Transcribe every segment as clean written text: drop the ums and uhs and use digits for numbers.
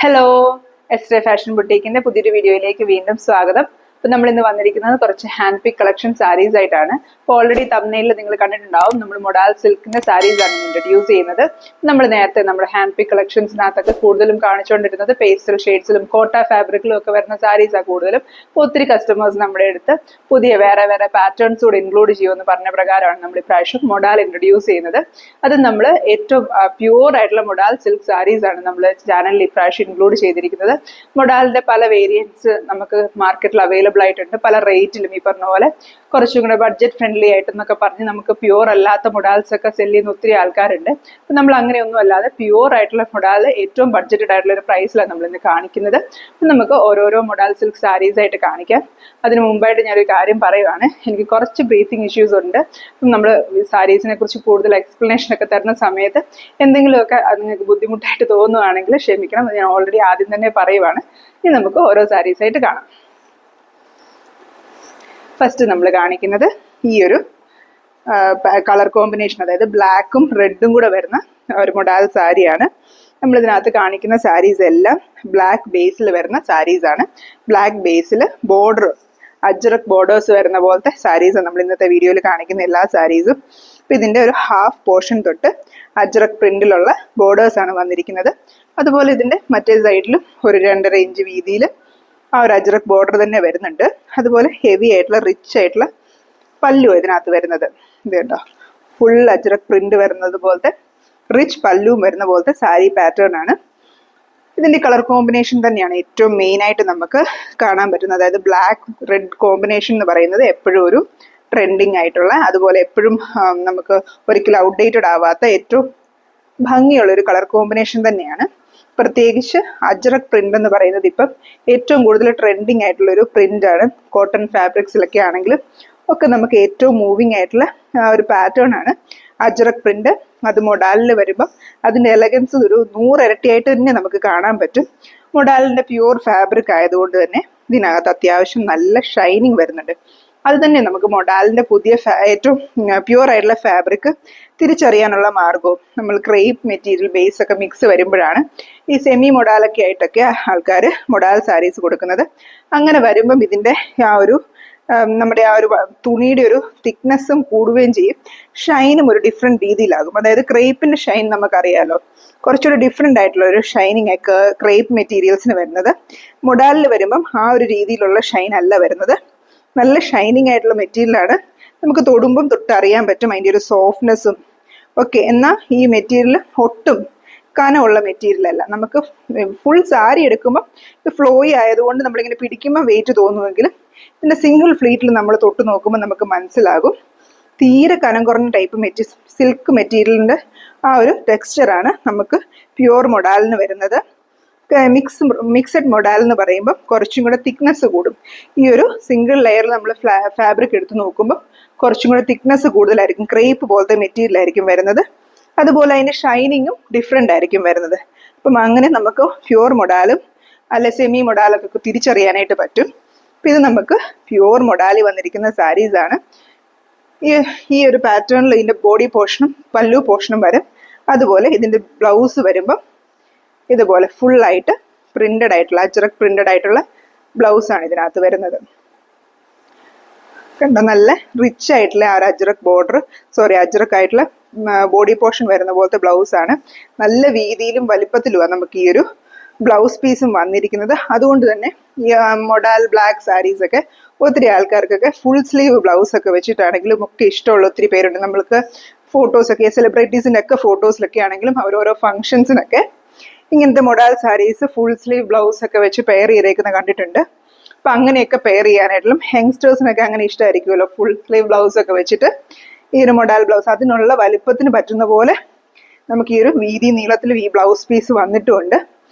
Hello, S fashion ബുട്ടീക്കിന്റെ പുതിയൊരു വീഡിയോയിലേക്ക് വീണ്ടും സ്വാഗതം. ഇപ്പൊ നമ്മൾ ഇന്ന് വന്നിരിക്കുന്നത് കുറച്ച് ഹാൻഡ് പിക്ക് കളക്ഷൻ സാരീസ് ആയിട്ടാണ്. അപ്പോൾ ഓൾറെഡി തംബ്നെയിലിൽ നിങ്ങൾ കണ്ടിട്ടുണ്ടാവും, നമ്മൾ മൊഡാൽ സിൽക്കിന്റെ സാരീസ് ആണ് ഇൻട്രൊഡ്യൂസ് ചെയ്യുന്നത്. നമ്മൾ നേരത്തെ നമ്മുടെ ഹാൻഡ് പിക്ക് കളക്ഷൻസിനകത്തൊക്കെ കൂടുതലും കാണിച്ചുകൊണ്ടിരുന്നത് പേസ്റ്റൽ ഷെയ്ഡ്സിലും കോട്ട ഫാബ്രിക്കിലും ഒക്കെ വരുന്ന സാരീസാണ് കൂടുതലും. അപ്പോൾ ഒത്തിരി കസ്റ്റമേഴ്സ് നമ്മുടെ അടുത്ത് പുതിയ വേറെ വേറെ പാറ്റേൺസ് കൂടെ ഇൻക്ലൂഡ് ചെയ്യുമെന്ന് പറഞ്ഞ പ്രകാരമാണ് നമ്മൾ ഇപ്രാവശ്യം മൊഡാൽ ഇൻട്രൊഡ്യൂസ് ചെയ്യുന്നത്. അത് നമ്മൾ ഏറ്റവും പ്യൂർ ആയിട്ടുള്ള മൊഡാൽ സിൽക്ക് സാരീസ് ആണ് നമ്മൾ ചാനലിൽ ഇപ്രാവശ്യം ഇൻക്ലൂഡ് ചെയ്തിരിക്കുന്നത്. മൊഡാലിന്റെ പല വേരിയൻസ് നമുക്ക് മാർക്കറ്റിൽ അവൈലബിൾ ആയിട്ടുണ്ട്, പല റേറ്റിലും. ഈ പറഞ്ഞ പോലെ കുറച്ചും കൂടെ ബഡ്ജറ്റ് ഫ്രണ്ട്ലി ആയിട്ടെന്നൊക്കെ പറഞ്ഞ് നമുക്ക് പ്യൂർ അല്ലാത്ത മൊഡാൽസ് ഒക്കെ സെല് ചെയ്യുന്ന ഒത്തിരി ആൾക്കാരുണ്ട്. അപ്പം നമ്മൾ അങ്ങനെയൊന്നും അല്ലാതെ പ്യൂർ ആയിട്ടുള്ള മൊഡാൽ ഏറ്റവും ബഡ്ജറ്റഡ് ആയിട്ടുള്ള ഒരു പ്രൈസിലാണ് നമ്മൾ ഇന്ന് കാണിക്കുന്നത്. അപ്പം നമുക്ക് ഓരോരോ മൊഡാൽ സിൽക്ക് സാരീസ് ആയിട്ട് കാണിക്കാം. അതിന് മുമ്പായിട്ട് ഞാനൊരു കാര്യം പറയുവാണ്, എനിക്ക് കുറച്ച് ബ്രീത്തിങ് ഇഷ്യൂസ് ഉണ്ട്. അപ്പം നമ്മൾ സാരീസിനെ കുറിച്ച് കൂടുതൽ എക്സ്പ്ലനേഷൻ ഒക്കെ തരുന്ന സമയത്ത് എന്തെങ്കിലുമൊക്കെ അത് നിങ്ങൾക്ക് ബുദ്ധിമുട്ടായിട്ട് തോന്നുകയാണെങ്കിൽ ക്ഷമിക്കണം. ഞാൻ ഓൾറെഡി ആദ്യം തന്നെ പറയുവാണ്. ഇനി നമുക്ക് ഓരോ സാരീസായിട്ട് കാണാം. ഫസ്റ്റ് നമ്മൾ കാണിക്കുന്നത് ഈ ഒരു കളർ കോമ്പിനേഷൻ, അതായത് ബ്ലാക്കും റെഡും കൂടെ വരുന്ന ഒരു മൊഡാൽ സാരിയാണ്. നമ്മളിതിനകത്ത് കാണിക്കുന്ന സാരീസ് എല്ലാം ബ്ലാക്ക് ബേസിൽ വരുന്ന സാരീസ് ആണ്. ബ്ലാക്ക് ബേസിൽ ബോർഡർ, അജ്രക് ബോർഡേഴ്സ് വരുന്ന പോലത്തെ സാരീസ് നമ്മൾ ഇന്നത്തെ വീഡിയോയിൽ കാണിക്കുന്ന എല്ലാ സാരീസും. അപ്പം ഇതിൻ്റെ ഒരു ഹാഫ് പോർഷൻ തൊട്ട് അജ്രക് പ്രിന്റിലുള്ള ബോർഡേഴ്സ് ആണ് വന്നിരിക്കുന്നത്. അതുപോലെ ഇതിൻ്റെ മറ്റേ സൈഡിലും ഒരു 2.5 ഇഞ്ച് വീതിയിൽ ആ ഒരു അജ്രക് ബോർഡർ തന്നെ വരുന്നുണ്ട്. അതുപോലെ ഹെവി ആയിട്ടുള്ള റിച്ച് ആയിട്ടുള്ള പല്ലു ഇതിനകത്ത് വരുന്നത്. ഇത് കേട്ടോ, ഫുൾ അജ്രക് പ്രിന്റ് വരുന്നത് പോലത്തെ റിച്ച് പല്ലുവും വരുന്ന പോലത്തെ സാരി പാറ്റേൺ ആണ്. ഇതിന്റെ കളർ കോമ്പിനേഷൻ തന്നെയാണ് ഏറ്റവും മെയിൻ ആയിട്ട് നമുക്ക് കാണാൻ പറ്റുന്നത്. അതായത് ബ്ലാക്ക് റെഡ് കോമ്പിനേഷൻ എന്ന് പറയുന്നത് എപ്പോഴും ഒരു ട്രെൻഡിങ് ആയിട്ടുള്ള, അതുപോലെ എപ്പോഴും നമുക്ക് ഒരിക്കലും ഔട്ട്ഡേറ്റഡ് ആവാത്ത ഏറ്റവും ഭംഗിയുള്ള ഒരു കളർ കോമ്പിനേഷൻ തന്നെയാണ്. പ്രത്യേകിച്ച് അജ്രക് പ്രിന്റ് എന്ന് പറയുന്നത് ഇപ്പം ഏറ്റവും കൂടുതൽ ട്രെൻഡിങ് ആയിട്ടുള്ള ഒരു പ്രിന്റ് ആണ്. കോട്ടൺ ഫാബ്രിക്സിലൊക്കെ ആണെങ്കിലും ഒക്കെ നമുക്ക് ഏറ്റവും മൂവിങ് ആയിട്ടുള്ള ഒരു പാറ്റേൺ ആണ് അജ്രക് പ്രിന്റ്. അത് മൊഡാലിൽ വരുമ്പോൾ അതിന്റെ എലഗൻസ് ഒരു 100 ഇരട്ടിയായിട്ട് തന്നെ നമുക്ക് കാണാൻ പറ്റും. മൊഡാലിന്റെ പ്യൂർ ഫാബ്രിക് ആയതുകൊണ്ട് തന്നെ ഇതിനകത്ത് അത്യാവശ്യം നല്ല ഷൈനിങ് വരുന്നുണ്ട്. അത് തന്നെ നമുക്ക് മൊഡാലിന്റെ പുതിയ ഏറ്റവും പ്യൂർ ആയിട്ടുള്ള ഫാബ്രിക് തിരിച്ചറിയാനുള്ള മാർഗവും. നമ്മൾ ക്രേപ്പ് മെറ്റീരിയൽ ബേസ് ഒക്കെ മിക്സ് വരുമ്പോഴാണ് ഈ സെമി മൊഡാലൊക്കെ ആയിട്ടൊക്കെ ആൾക്കാർ മൊഡാൽ സാരീസ് കൊടുക്കുന്നത്. അങ്ങനെ വരുമ്പം ഇതിന്റെ ആ ഒരു നമ്മുടെ ആ ഒരു തുണിയുടെ ഒരു തിക്നെസ്സും കൂടുകയും ചെയ്യും, ഷൈനും ഒരു ഡിഫറെന്റ് രീതിയിലാകും. അതായത് ക്രേപ്പിന്റെ ഷൈൻ നമുക്കറിയാലോ, കുറച്ചുകൂടി ഡിഫറെന്റ് ആയിട്ടുള്ള ഒരു ഷൈനിങ് ഒക്കെ ക്രേപ്പ് മെറ്റീരിയൽസിന് വരുന്നത്. മൊഡാലിൽ വരുമ്പം ആ ഒരു രീതിയിലുള്ള ഷൈൻ അല്ല വരുന്നത്. നല്ല ഷൈനിങ് ആയിട്ടുള്ള മെറ്റീരിയലാണ്, നമുക്ക് തൊടുമ്പം തൊട്ട് അറിയാൻ പറ്റും അതിൻ്റെ ഒരു സോഫ്റ്റ്നെസ്സും ഒക്കെ. എന്നാൽ ഈ മെറ്റീരിയൽ ഒട്ടും കനമുള്ള മെറ്റീരിയൽ അല്ല. നമുക്ക് ഫുൾ സാരി എടുക്കുമ്പോൾ ഇത് ഫ്ലോയി ആയതുകൊണ്ട് നമ്മളിങ്ങനെ പിടിക്കുമ്പോൾ വെയിറ്റ് തോന്നുമെങ്കിലും ഇതിൻ്റെ സിംഗിൾ ഫ്ലീറ്റിൽ നമ്മൾ തൊട്ട് നോക്കുമ്പോൾ നമുക്ക് മനസ്സിലാകും തീരെ കനം കുറഞ്ഞ ടൈപ്പ് സിൽക്ക് മെറ്റീരിയലിൻ്റെ ആ ഒരു ടെക്സ്ചറാണ് നമുക്ക് പ്യുവർ മൊഡാലിന് വരുന്നത്. മിക്സഡ് മൊഡാൽ എന്ന് പറയുമ്പോൾ കുറച്ചും കൂടെ തിക്നെസ് കൂടും. ഈ ഒരു സിംഗിൾ ലെയറിൽ നമ്മൾ ഫാബ്രിക് എടുത്ത് നോക്കുമ്പോൾ കുറച്ചും കൂടെ തിക്നെസ് കൂടുതലായിരിക്കും, ക്രേപ്പ് പോലത്തെ മെറ്റീരിയൽ ആയിരിക്കും വരുന്നത്. അതുപോലെ അതിൻ്റെ ഷൈനിങ്ങും ഡിഫറെൻ്റ് ആയിരിക്കും വരുന്നത്. അപ്പം അങ്ങനെ നമുക്ക് പ്യുവർ മൊഡാലും അല്ലെ സെമി മൊഡാലൊക്കെ തിരിച്ചറിയാനായിട്ട് പറ്റും. അപ്പം ഇത് നമുക്ക് പ്യുവർ മൊഡാലി വന്നിരിക്കുന്ന സാരീസാണ്. ഈ ഒരു പാറ്റേണിൽ ഇതിൻ്റെ ബോഡി പോർഷനും പല്ലു പോർഷനും വരും. അതുപോലെ ഇതിൻ്റെ ബ്ലൗസ് വരുമ്പം ഇതുപോലെ ഫുള്ളായിട്ട് പ്രിന്റഡ് ആയിട്ടുള്ള അജ്രക് പ്രിന്റഡ് ആയിട്ടുള്ള ബ്ലൗസാണ് ഇതിനകത്ത് വരുന്നത്. കണ്ടോ, നല്ല റിച്ച് ആയിട്ടുള്ള ആ ഒരു അജ്രക് ആയിട്ടുള്ള ബോഡി പോർഷൻ വരുന്ന പോലത്തെ ബ്ലൗസാണ്. നല്ല വീതിയിലും വലിപ്പത്തിലുമാണ് നമുക്ക് ഈ ഒരു ബ്ലൗസ് പീസും വന്നിരിക്കുന്നത്. അതുകൊണ്ട് തന്നെ ഈ മൊഡാൽ ബ്ലാക്ക് സാരീസ് ഒക്കെ ഒത്തിരി ആൾക്കാർക്കൊക്കെ ഫുൾ സ്ലീവ് ബ്ലൗസ് ഒക്കെ വെച്ചിട്ടാണെങ്കിലും ഒക്കെ ഇഷ്ടമുള്ള ഒത്തിരി പേരുണ്ട്. നമ്മൾക്ക് ഫോട്ടോസൊക്കെ സെലിബ്രിറ്റീസിൻ്റെ ഒക്കെ ഫോട്ടോസിലൊക്കെ ആണെങ്കിലും ഓരോരോ ഫംഗ്ഷൻസിനൊക്കെ ഇങ്ങനത്തെ modal sarees full sleeve blouse ഒക്കെ വെച്ച് പെയർ ചെയ്തേക്കുന്ന കണ്ടിട്ടുണ്ട്. അപ്പം അങ്ങനെയൊക്കെ പെയർ ചെയ്യാനായിട്ടും യങ്സ്റ്റേഴ്സിനൊക്കെ അങ്ങനെ ഇഷ്ടമായിരിക്കുമല്ലോ, ഫുൾ സ്ലീവ് ബ്ലൗസ് ഒക്കെ വെച്ചിട്ട് ഈ ഒരു മൊഡാൽ ബ്ലൗസ് അതിനുള്ള വലിപ്പത്തിന് പറ്റുന്ന പോലെ നമുക്ക് ഈ ഒരു വീതി നീളത്തിൽ ഈ ബ്ലൗസ് പീസ് വന്നിട്ടുമുണ്ട്.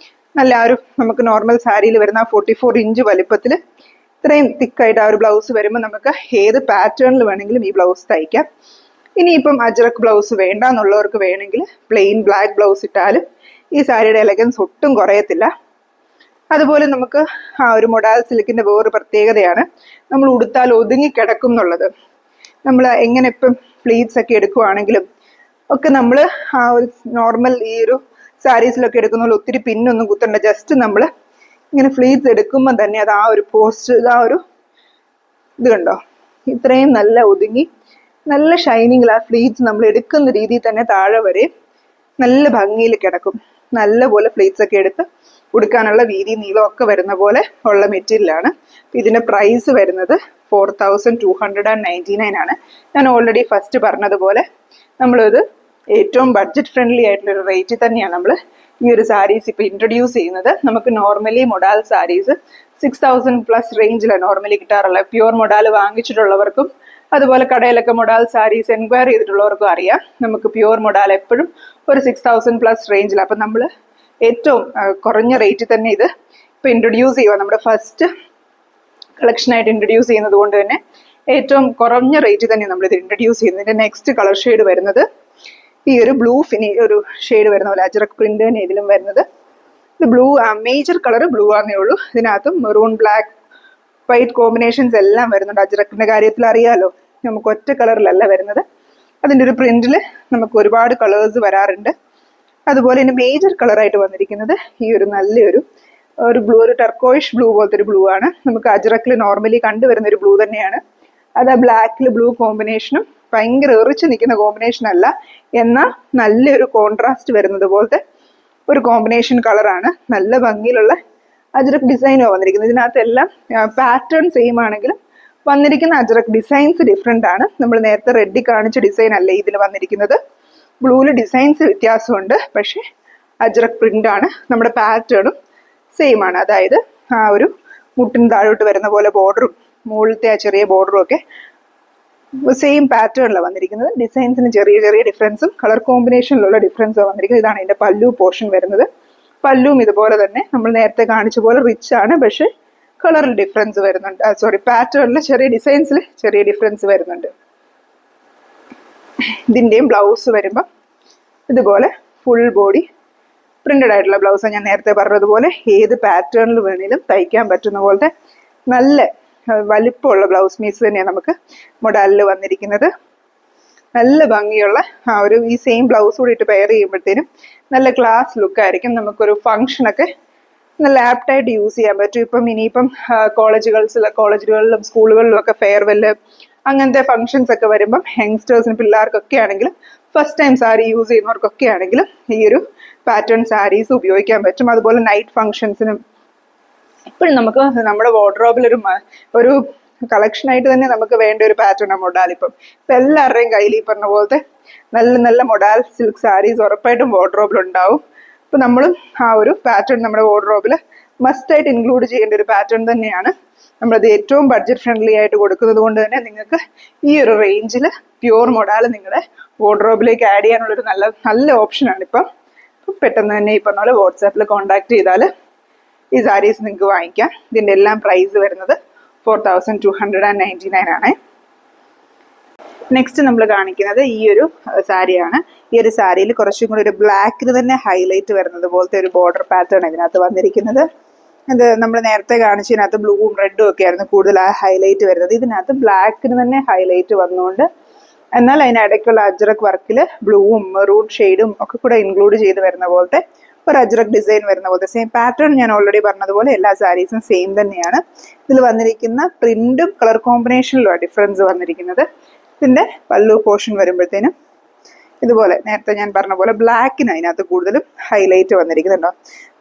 നല്ല ആ ഒരു നമുക്ക് നോർമൽ സാരിയിൽ വരുന്ന 44 ഇഞ്ച് വലിപ്പത്തിൽ ഇത്രയും തിക്കായിട്ട് ആ ഒരു ബ്ലൗസ് വരുമ്പോൾ നമുക്ക് ഏത് പാറ്റേണിൽ വേണമെങ്കിലും ഈ ബ്ലൗസ് തയ്ക്കാം. ഇനിയിപ്പം അജ്രക് ബ്ലൗസ് വേണ്ട എന്നുള്ളവർക്ക് വേണമെങ്കിൽ പ്ലെയിൻ ബ്ലാക്ക് ബ്ലൗസ് ഇട്ടാലും ഈ സാരിയുടെ എലഗൻസ് ഒട്ടും കുറയത്തില്ല. അതുപോലെ നമുക്ക് ആ ഒരു മൊഡാൽ സിൽക്കിന്റെ വേറൊരു പ്രത്യേകതയാണ് നമ്മൾ ഉടുത്താൽ ഒതുങ്ങി കിടക്കും എന്നുള്ളത്. നമ്മൾ എങ്ങനെ ഇപ്പം ഫ്ലീറ്റ്സ് ഒക്കെ എടുക്കുവാണെങ്കിലും ഒക്കെ നമ്മൾ ആ ഒരു നോർമൽ ഈ ഒരു സാരീസിലൊക്കെ എടുക്കുന്ന പോലെ ഒത്തിരി പിന്നൊന്നും കുത്തണ്ട. ജസ്റ്റ് നമ്മൾ ഇങ്ങനെ ഫ്ലീറ്റ്സ് എടുക്കുമ്പോൾ തന്നെ അത് ആ ഒരു പോസ്റ്റ്, ആ ഒരു ഇത് കണ്ടോ, ഇത്രയും നല്ല ഒതുങ്ങി നല്ല ഷൈനിങ്ങിൽ ആ ഫ്ലീറ്റ്സ് നമ്മൾ എടുക്കുന്ന രീതിയിൽ തന്നെ താഴെ വരെ നല്ല ഭംഗിയിൽ കിടക്കും. നല്ല പോലെ ഫ്ലീറ്റ്സ് ഒക്കെ എടുത്ത് ഉടുക്കാനുള്ള വീതി നീളം ഒക്കെ വരുന്ന പോലെ ഉള്ള മെറ്റീരിയലാണ്. ഇതിന്റെ പ്രൈസ് വരുന്നത് 4299 ആണ്. ഞാൻ ഓൾറെഡി ഫസ്റ്റ് പറഞ്ഞതുപോലെ നമ്മളിത് ഏറ്റവും ബഡ്ജറ്റ് ഫ്രണ്ട്ലി ആയിട്ടുള്ള ഒരു റേറ്റിൽ തന്നെയാണ് നമ്മൾ ഈ ഒരു സാരീസ് ഇപ്പൊ ഇൻട്രൊഡ്യൂസ് ചെയ്യുന്നത്. നമുക്ക് നോർമലി മൊഡാൽ സാരീസ് 6000+ റേഞ്ചിലാണ് നോർമലി കിട്ടാറുള്ളത്. പ്യുവർ മൊഡാൽ വാങ്ങിച്ചിട്ടുള്ളവർക്കും അതുപോലെ കടയിലൊക്കെ മൊഡാൽ സാരീസ് എൻക്വയറി ചെയ്തിട്ടുള്ളവർക്കും അറിയാം, നമുക്ക് പ്യുവർ മൊഡാൽ എപ്പോഴും ഒരു 6000+ റേഞ്ചിലാണ്. അപ്പം നമ്മൾ ഏറ്റവും കുറഞ്ഞ റേറ്റിൽ തന്നെ ഇത് ഇപ്പൊ ഇൻട്രൊഡ്യൂസ് ചെയ്യുക. നമ്മുടെ ഫസ്റ്റ് കളക്ഷനായിട്ട് ഇൻട്രൊഡ്യൂസ് ചെയ്യുന്നത് കൊണ്ട് തന്നെ ഏറ്റവും കുറഞ്ഞ റേറ്റിൽ തന്നെ നമ്മളിത് ഇൻട്രൊഡ്യൂസ് ചെയ്യുന്നത്. ഇതിന്റെ നെക്സ്റ്റ് കളർ ഷെയ്ഡ് വരുന്നത് ഈ ഒരു ബ്ലൂ ഒരു ഷെയ്ഡ് വരുന്ന പോലെ അജ്രക് പ്രിന്റ് തന്നെ ഇതിലും വരുന്നത്. ഇത് ബ്ലൂ, മേജർ കളർ ബ്ലൂ ആണെന്നേ ഉള്ളൂ. ഇതിനകത്തും മെറൂൺ, ബ്ലാക്ക്, വൈറ്റ് കോമ്പിനേഷൻസ് എല്ലാം വരുന്നുണ്ട്. അജ്രക്കിന്റെ കാര്യത്തിൽ അറിയാലോ, നമുക്ക് ഒറ്റ കളറിലല്ല വരുന്നത്. അതിൻ്റെ ഒരു പ്രിന്റിൽ നമുക്ക് ഒരുപാട് കളേഴ്സ് വരാറുണ്ട്. അതുപോലെ തന്നെ മേജർ കളറായിട്ട് വന്നിരിക്കുന്നത് ഈ ഒരു നല്ലൊരു ബ്ലൂ, ഒരു ടർക്കോയിഷ് ബ്ലൂ പോലത്തെ ഒരു ബ്ലൂ ആണ്. നമുക്ക് അജ്രക്കിൽ നോർമലി കണ്ടുവരുന്ന ഒരു ബ്ലൂ തന്നെയാണ്. അത് ആ ബ്ലാക്കിൽ ബ്ലൂ കോമ്പിനേഷനും ഭയങ്കര എറിച്ച് നിൽക്കുന്ന കോമ്പിനേഷൻ അല്ല, എന്നാൽ നല്ലൊരു കോൺട്രാസ്റ്റ് വരുന്നത് പോലത്തെ ഒരു കോമ്പിനേഷൻ കളറാണ്. നല്ല ഭംഗിയിലുള്ള അജ്രക് ഡിസൈനാണ് വന്നിരിക്കുന്നത്. ഇതിനകത്തെല്ലാം പാറ്റേൺ സെയിം ആണെങ്കിലും വന്നിരിക്കുന്ന അജ്രക് ഡിസൈൻസ് ഡിഫറെൻ്റ് ആണ്. നമ്മൾ നേരത്തെ റെഡിൽ കാണിച്ച ഡിസൈൻ അല്ല ഇതിൽ വന്നിരിക്കുന്നത്. ബ്ലൂവിൽ ഡിസൈൻസ് വ്യത്യാസമുണ്ട്, പക്ഷേ അജ്രക് പ്രിന്റ് ആണ്. നമ്മുടെ പാറ്റേണും സെയിം ആണ്. അതായത് ആ ഒരു മുട്ടിന് താഴോട്ട് വരുന്ന പോലെ ബോർഡറും മുകളിലത്തെ ആ ചെറിയ ബോർഡറും ഒക്കെ സെയിം പാറ്റേണിലാണ് വന്നിരിക്കുന്നത്. ഡിസൈൻസിന് ചെറിയ ചെറിയ ഡിഫറൻസും കളർ കോമ്പിനേഷനിലുള്ള ഡിഫറൻസും വന്നിരിക്കുന്നത്. ഇതാണ് ഇതിന്റെ പല്ലു പോർഷൻ വരുന്നത്. പല്ലും ഇതുപോലെ തന്നെ നമ്മൾ നേരത്തെ കാണിച്ച പോലെ റിച്ച് ആണ്, പക്ഷെ കളറിൽ ഡിഫറൻസ് വരുന്നുണ്ട്. പാറ്റേണിൽ ചെറിയ ഡിസൈൻസിൽ ചെറിയ ഡിഫറൻസ് വരുന്നുണ്ട്. ഇതിൻ്റെയും ബ്ലൗസ് വരുമ്പോൾ ഇതുപോലെ ഫുൾ ബോഡി പ്രിന്റഡ് ആയിട്ടുള്ള ബ്ലൗസാണ്. ഞാൻ നേരത്തെ പറഞ്ഞതുപോലെ ഏത് പാറ്റേണിൽ വേണേലും തയ്ക്കാൻ പറ്റുന്ന പോലത്തെ നല്ല വലിപ്പമുള്ള ബ്ലൗസ് പീസ് തന്നെയാണ് നമുക്ക് മൊഡാലിൽ വന്നിരിക്കുന്നത്. നല്ല ഭംഗിയുള്ള ആ ഒരു ഈ സെയിം ബ്ലൗസ് കൂടി ഇട്ട് പെയർ ചെയ്യുമ്പോഴത്തേനും നല്ല ക്ലാസ് ലുക്കായിരിക്കും. നമുക്കൊരു ഫംഗ്ഷനൊക്കെ നല്ല ആപ്റ്റായിട്ട് യൂസ് ചെയ്യാൻ പറ്റും. ഇനിയിപ്പം കോളേജുകളിലും സ്കൂളുകളിലും ഒക്കെ ഫെയർവെല് അങ്ങനത്തെ ഫംഗ്ഷൻസ് ഒക്കെ വരുമ്പം യങ്സ്റ്റേഴ്സിന്, പിള്ളേർക്കൊക്കെ ആണെങ്കിലും ഫസ്റ്റ് ടൈം സാരി യൂസ് ചെയ്യുന്നവർക്കൊക്കെ ആണെങ്കിലും ഈ ഒരു പാറ്റേൺ സാരീസ് ഉപയോഗിക്കാൻ പറ്റും. അതുപോലെ നൈറ്റ് ഫംഗ്ഷൻസിനും ഇപ്പോഴും നമുക്ക് നമ്മുടെ വാർഡ്രോബിൽ ഒരു കളക്ഷനായിട്ട് തന്നെ നമുക്ക് വേണ്ട ഒരു പാറ്റേൺ മൊഡാൽ. ഇപ്പം എല്ലാവരുടെയും കയ്യിൽ ഈ പറഞ്ഞ പോലത്തെ നല്ല നല്ല മൊഡാൽ സിൽക്ക് സാരീസ് ഉറപ്പായിട്ടും വാർഡ്രോബിൽ ഉണ്ടാവും. അപ്പം നമ്മളും ആ ഒരു പാറ്റേൺ നമ്മുടെ വാർഡ്രോബിൽ മസ്റ്റായിട്ട് ഇൻക്ലൂഡ് ചെയ്യേണ്ട ഒരു പാറ്റേൺ തന്നെയാണ്. നമ്മളത് ഏറ്റവും ബഡ്ജറ്റ് ഫ്രണ്ട്ലി ആയിട്ട് കൊടുക്കുന്നത് കൊണ്ട് തന്നെ നിങ്ങൾക്ക് ഈ ഒരു റേഞ്ചിൽ പ്യുവർ മൊഡാൽ നിങ്ങളുടെ വാർഡ്രോബിലേക്ക് ആഡ് ചെയ്യാനുള്ളൊരു നല്ല ഓപ്ഷനാണ് ഇപ്പം. പെട്ടെന്ന് തന്നെ ഈ പറഞ്ഞ പോലെ വാട്സാപ്പിൽ കോൺടാക്ട് ചെയ്താൽ ഈ സാരീസ് നിങ്ങൾക്ക് വാങ്ങിക്കാം. ഇതിൻ്റെ എല്ലാം പ്രൈസ് വരുന്നത് 4299 ആണ്. നെക്സ്റ്റ് നമ്മൾ കാണിക്കുന്നത് ഈ ഒരു സാരിയാണ്. ഈ ഒരു സാരിയിൽ കുറച്ചും കൂടി ഒരു ബ്ലാക്കിന് തന്നെ ഹൈലൈറ്റ് വരുന്നത് പോലത്തെ ഒരു ബോർഡർ പാറ്റേൺ ഇതിനകത്ത് വന്നിരിക്കുന്നത്. അത് നമ്മൾ നേരത്തെ കാണിച്ചതിനകത്ത് ബ്ലൂവും റെഡും ഒക്കെ ആയിരുന്നു കൂടുതൽ ആ ഹൈലൈറ്റ് വരുന്നത്. ഇതിനകത്ത് ബ്ലാക്കിന് തന്നെ ഹൈലൈറ്റ് വന്നുകൊണ്ട് എന്നാൽ അതിനിടയ്ക്കുള്ള അജ്രക് വർക്കിൽ ബ്ലൂവും മെറൂൺ ഷെയ്ഡും ഒക്കെ കൂടെ ഇൻക്ലൂഡ് ചെയ്ത് വരുന്ന പോലത്തെ ഒരു അജ്രക് ഡിസൈൻ വരുന്ന പോലത്തെ സെയിം പാറ്റേൺ ഞാൻ ഓൾറെഡി പറഞ്ഞതുപോലെ എല്ലാ സാരീസും സെയിം തന്നെയാണ്. ഇതിൽ വന്നിരിക്കുന്ന പ്രിന്റും കളർ കോമ്പിനേഷനിലുമാണ് ഡിഫറൻസ് വന്നിരിക്കുന്നത്. ഇതിൻ്റെ പല്ലു പോർഷൻ വരുമ്പോഴത്തേനും ഇതുപോലെ നേരത്തെ ഞാൻ പറഞ്ഞ പോലെ ബ്ലാക്കിന് അതിനകത്ത് കൂടുതലും ഹൈലൈറ്റ് വന്നിരിക്കുന്നുണ്ടോ.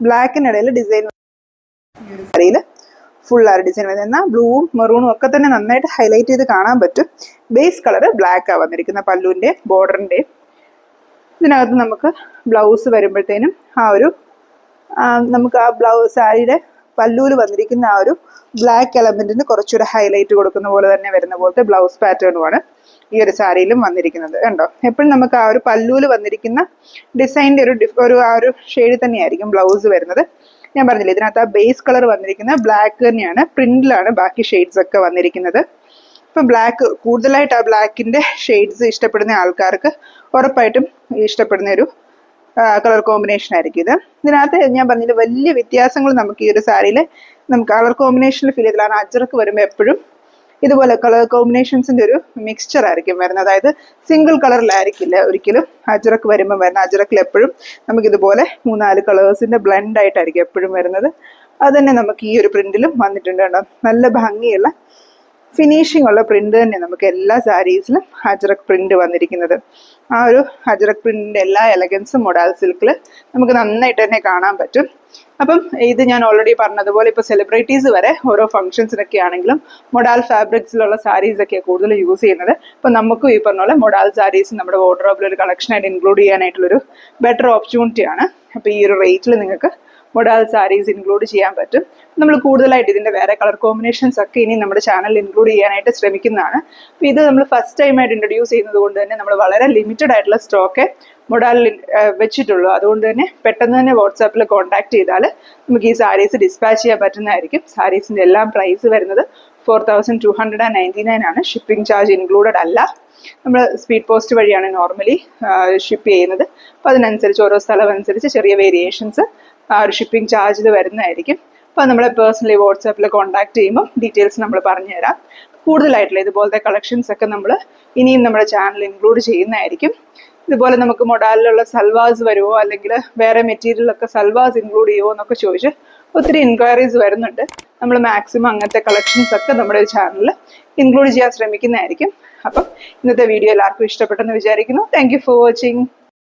ബ്ലാക്കിനിടയിൽ ഡിസൈൻ സാരിയിൽ ഫുൾ ആ ഡിസൈൻ വരുന്നത്. എന്നാൽ ബ്ലൂവും മെറൂണും ഒക്കെ തന്നെ നന്നായിട്ട് ഹൈലൈറ്റ് ചെയ്ത് കാണാൻ പറ്റും. ബേസ് കളർ ബ്ലാക്കാണ് വന്നിരിക്കുന്നത് പല്ലുവിൻ്റെ ബോർഡറിൻ്റെ. ഇതിനകത്ത് നമുക്ക് ബ്ലൗസ് വരുമ്പോഴത്തേനും നമുക്ക് ആ സാരിയുടെ പല്ലുവിൽ വന്നിരിക്കുന്ന ആ ഒരു ബ്ലാക്ക് എലമെന്റിന് കുറച്ചുകൂടെ ഹൈലൈറ്റ് കൊടുക്കുന്ന പോലെ തന്നെ വരുന്ന പോലത്തെ ബ്ലൗസ് പാറ്റേണുമാണ് ഈ ഒരു സാരിയിലും വന്നിരിക്കുന്നത്. കണ്ടോ, എപ്പോഴും നമുക്ക് ആ ഒരു പല്ലുവിൽ വന്നിരിക്കുന്ന ഡിസൈൻ്റെ ആ ഒരു ഷെയ്ഡ് തന്നെയായിരിക്കും ബ്ലൗസ് വരുന്നത്. ഞാൻ പറഞ്ഞില്ലേ, ഇതിനകത്ത് ആ ബേസ് കളർ വന്നിരിക്കുന്ന ബ്ലാക്ക് തന്നെയാണ്, പ്രിന്റിലാണ് ബാക്കി ഷെയ്ഡ്സ് ഒക്കെ വന്നിരിക്കുന്നത്. ഇപ്പം ബ്ലാക്ക് കൂടുതലായിട്ട് ആ ബ്ലാക്കിൻ്റെ ഷെയ്ഡ്സ് ഇഷ്ടപ്പെടുന്ന ആൾക്കാർക്ക് ഉറപ്പായിട്ടും ഇഷ്ടപ്പെടുന്ന ഒരു കളർ കോമ്പിനേഷൻ ആയിരിക്കും ഇത്. ഇതിനകത്ത് ഞാൻ പറഞ്ഞില്ല വലിയ വ്യത്യാസങ്ങൾ നമുക്ക് ഈ ഒരു സാരിയിൽ നമുക്ക് കളർ കോമ്പിനേഷനിൽ ഫീൽ ചെയ്തില്ല. അജ്രക്ക് വരുമ്പോൾ എപ്പോഴും ഇതുപോലെ കളർ കോമ്പിനേഷൻസിൻ്റെ ഒരു മിക്സ്ചർ ആയിരിക്കും വരുന്നത്. അതായത് സിംഗിൾ കളറിലായിരിക്കില്ല ഒരിക്കലും അജ്രക്ക് വരുമ്പോൾ വരുന്നത്. അജ്രക്കിൽ എപ്പോഴും നമുക്കിതുപോലെ 3-4 കളേഴ്സിൻ്റെ ബ്ലെൻഡ് ആയിട്ടായിരിക്കും എപ്പോഴും വരുന്നത്. അത് തന്നെ നമുക്ക് ഈ ഒരു പ്രിന്റിലും വന്നിട്ടുണ്ട് കേട്ടോ. നല്ല ഭംഗിയുള്ള ഫിനിഷിംഗ് ഉള്ള പ്രിന്റ് തന്നെ നമുക്ക് എല്ലാ സാരീസിലും അജ്രക് പ്രിന്റ് വന്നിരിക്കുന്നത്. ആ ഒരു അജ്രക് പ്രിന്റിന്റെ എല്ലാ എലഗൻസും മൊഡാൽ സിൽക്കിൽ നമുക്ക് നന്നായിട്ട് തന്നെ കാണാൻ പറ്റും. അപ്പം ഇത് ഞാൻ ഓൾറെഡി പറഞ്ഞതുപോലെ ഇപ്പോൾ സെലിബ്രിറ്റീസ് വരെ ഓരോ ഫംഗ്ഷൻസിനൊക്കെ ആണെങ്കിലും മൊഡാൽ ഫാബ്രിക്സിലുള്ള സാരീസ് ഒക്കെ കൂടുതൽ യൂസ് ചെയ്യുന്നത്. അപ്പം നമുക്കും ഈ പറഞ്ഞ പോലെ മൊഡാൽ സാരീസ് നമ്മുടെ വാർഡ്രോബിൽ ഒരു കളക്ഷനായിട്ട് ഇൻക്ലൂഡ് ചെയ്യാനായിട്ടുള്ളൊരു ബെറ്റർ ഓപ്പർച്യൂണിറ്റിയാണ്. അപ്പോൾ ഈ ഒരു റേറ്റിൽ നിങ്ങൾക്ക് മൊഡാൽ സാരീസ് ഇൻക്ലൂഡ് ചെയ്യാൻ പറ്റും. നമ്മൾ കൂടുതലായിട്ട് ഇതിൻ്റെ വേറെ കളർ കോമ്പിനേഷൻസ് ഒക്കെ ഇനി നമ്മുടെ ചാനലിൽ ഇൻക്ലൂഡ് ചെയ്യാനായിട്ട് ശ്രമിക്കുന്നതാണ്. അപ്പോൾ ഇത് നമ്മൾ ഫസ്റ്റ് ടൈമായിട്ട് ഇൻട്രൊഡ്യൂസ് ചെയ്യുന്നത് കൊണ്ട് തന്നെ നമ്മൾ വളരെ ലിമിറ്റഡ് ആയിട്ടുള്ള സ്റ്റോക്കെ മൊഡാലിൽ വെച്ചിട്ടുള്ളൂ. അതുകൊണ്ട് തന്നെ പെട്ടെന്ന് തന്നെ വാട്സാപ്പിൽ കോൺടാക്ട് ചെയ്താൽ നമുക്ക് ഈ സാരീസ് ഡിസ്പാച്ച് ചെയ്യാൻ പറ്റുന്നതായിരിക്കും. സാരീസിൻ്റെ എല്ലാം പ്രൈസ് വരുന്നത് 4299 ആണ്. ഷിപ്പിംഗ് ചാർജ് ഇൻക്ലൂഡഡ് അല്ല. നമ്മൾ സ്പീഡ് പോസ്റ്റ് വഴിയാണ് നോർമലി ഷിപ്പ് ചെയ്യുന്നത്. അപ്പോൾ അതിനനുസരിച്ച് ഓരോ സ്ഥലം അനുസരിച്ച് ചെറിയ വേരിയേഷൻസ് ആ ഒരു ഷിപ്പിംഗ് ചാർജിൽ വരുന്നതായിരിക്കും. അപ്പോൾ നമ്മളെ പേഴ്സണലി വാട്സാപ്പിൽ കോൺടാക്ട് ചെയ്യുമ്പോൾ ഡീറ്റെയിൽസ് നമ്മൾ പറഞ്ഞു തരാം. കൂടുതലായിട്ടുള്ള ഇതുപോലത്തെ കളക്ഷൻസ് ഒക്കെ നമ്മൾ ഇനിയും നമ്മുടെ ചാനൽ ഇൻക്ലൂഡ് ചെയ്യുന്നതായിരിക്കും. ഇതുപോലെ നമുക്ക് മൊഡാലിലുള്ള സൽവാസ് വരുമോ അല്ലെങ്കിൽ വേറെ മെറ്റീരിയലൊക്കെ സൽവാസ് ഇൻക്ലൂഡ് ചെയ്യുമോ എന്നൊക്കെ ചോദിച്ച് ഒത്തിരി എൻക്വയറീസ് വരുന്നുണ്ട്. നമ്മൾ മാക്സിമം അങ്ങനത്തെ കളക്ഷൻസ് ഒക്കെ നമ്മുടെ ചാനലിൽ ഇൻക്ലൂഡ് ചെയ്യാൻ ശ്രമിക്കുന്നതായിരിക്കും. അപ്പം ഇന്നത്തെ വീഡിയോ എല്ലാവർക്കും ഇഷ്ടപ്പെട്ടെന്ന് വിചാരിക്കുന്നു. Thank you for watching.